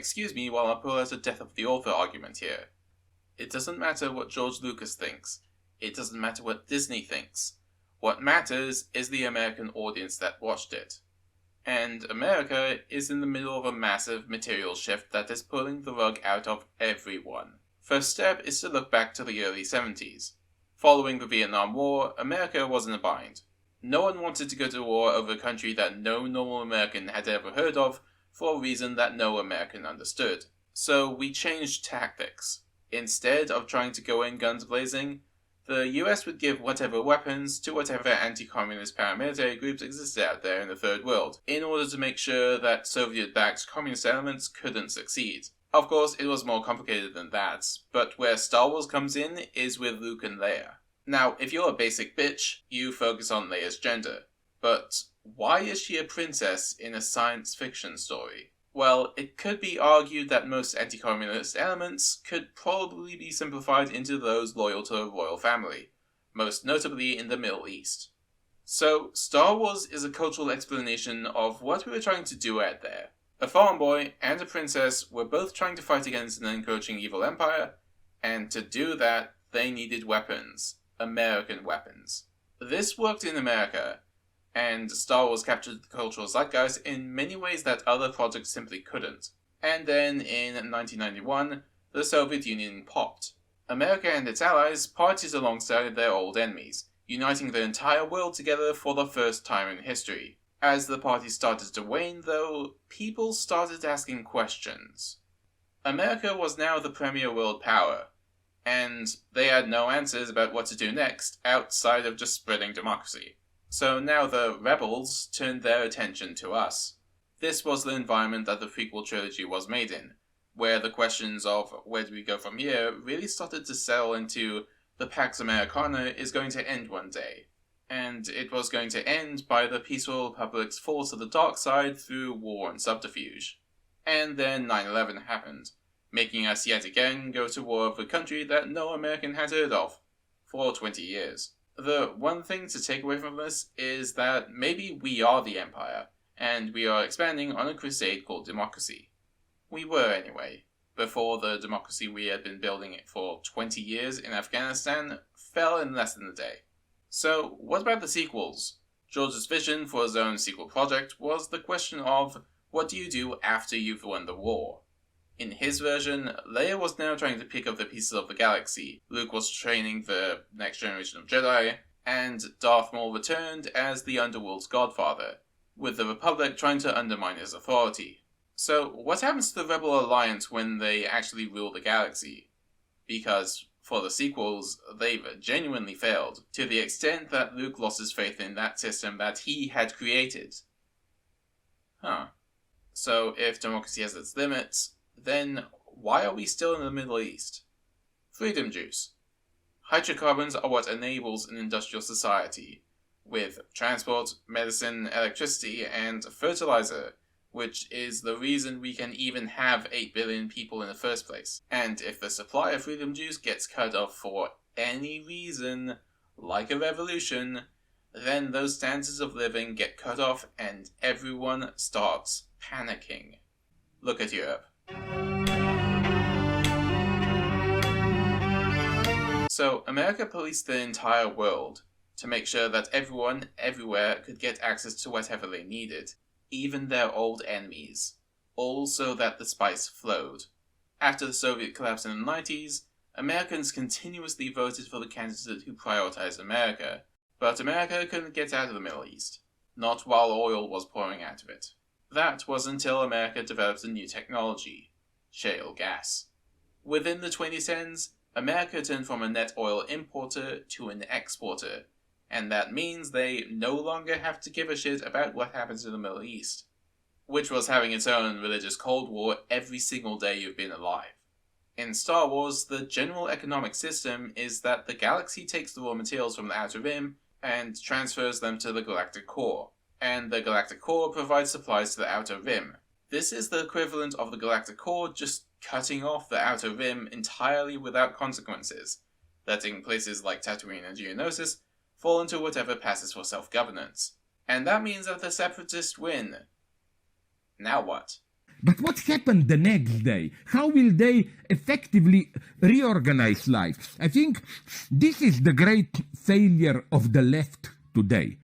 excuse me while I pull out a death of the author argument here. It doesn't matter what George Lucas thinks. It doesn't matter what Disney thinks. What matters is the American audience that watched it. And America is in the middle of a massive material shift that is pulling the rug out of everyone. First step is to look back to the early 70s. Following the Vietnam War, America was in a bind. No one wanted to go to war over a country that no normal American had ever heard of for a reason that no American understood. So we changed tactics. Instead of trying to go in guns blazing, the US would give whatever weapons to whatever anti-communist paramilitary groups existed out there in the Third World, in order to make sure that Soviet-backed communist elements couldn't succeed. Of course, it was more complicated than that, but where Star Wars comes in is with Luke and Leia. Now, if you're a basic bitch, you focus on Leia's gender. But why is she a princess in a science fiction story? Well, it could be argued that most anti-communist elements could probably be simplified into those loyal to a royal family, most notably in the Middle East. So, Star Wars is a cultural explanation of what we were trying to do out there. A farm boy and a princess were both trying to fight against an encroaching evil empire, and to do that, they needed weapons. American weapons. This worked in America, and Star Wars captured the cultural zeitgeist in many ways that other projects simply couldn't. And then, in 1991, the Soviet Union popped. America and its allies partied alongside their old enemies, uniting the entire world together for the first time in history. As the party started to wane, though, people started asking questions. America was now the premier world power, and they had no answers about what to do next outside of just spreading democracy. So now the rebels turned their attention to us. This was the environment that the prequel trilogy was made in, where the questions of where do we go from here really started to settle into the Pax Americana is going to end one day. And it was going to end by the peaceful republic's fall to the dark side through war and subterfuge. And then 9/11 happened, making us yet again go to war with a country that no American had heard of for 20 years. The one thing to take away from this is that maybe we are the empire, and we are expanding on a crusade called democracy. We were anyway, before the democracy we had been building it for 20 years in Afghanistan fell in less than a day. So, what about the sequels? George's vision for his own sequel project was the question of, what do you do after you've won the war? In his version, Leia was now trying to pick up the pieces of the galaxy, Luke was training the next generation of Jedi, and Darth Maul returned as the Underworld's godfather, with the Republic trying to undermine his authority. So, what happens to the Rebel Alliance when they actually rule the galaxy? Because, for the sequels, they've genuinely failed, to the extent that Luke lost his faith in that system that he had created. So, if democracy has its limits, then why are we still in the Middle East? Freedom juice. Hydrocarbons are what enables an industrial society, with transport, medicine, electricity, and fertilizer, which is the reason we can even have 8 billion people in the first place. And if the supply of freedom juice gets cut off for any reason, like a revolution, then those standards of living get cut off and everyone starts panicking. Look at Europe. So, America policed the entire world to make sure that everyone, everywhere, could get access to whatever they needed, even their old enemies, all so that the spice flowed. After the Soviet collapse in the 90s, Americans continuously voted for the candidate who prioritized America, but America couldn't get out of the Middle East, not while oil was pouring out of it. That was until America developed a new technology, shale gas. Within the 2010s, America turned from a net oil importer to an exporter, and that means they no longer have to give a shit about what happens in the Middle East, which was having its own religious Cold War every single day you've been alive. In Star Wars, the general economic system is that the galaxy takes the raw materials from the Outer Rim and transfers them to the galactic core, and the galactic core provides supplies to the Outer Rim. This is the equivalent of the galactic core just cutting off the Outer Rim entirely without consequences, letting places like Tatooine and Geonosis fall into whatever passes for self-governance. And that means that the Separatists win. Now what? But what happened the next day? How will they effectively reorganize life? I think this is the great failure of the left today.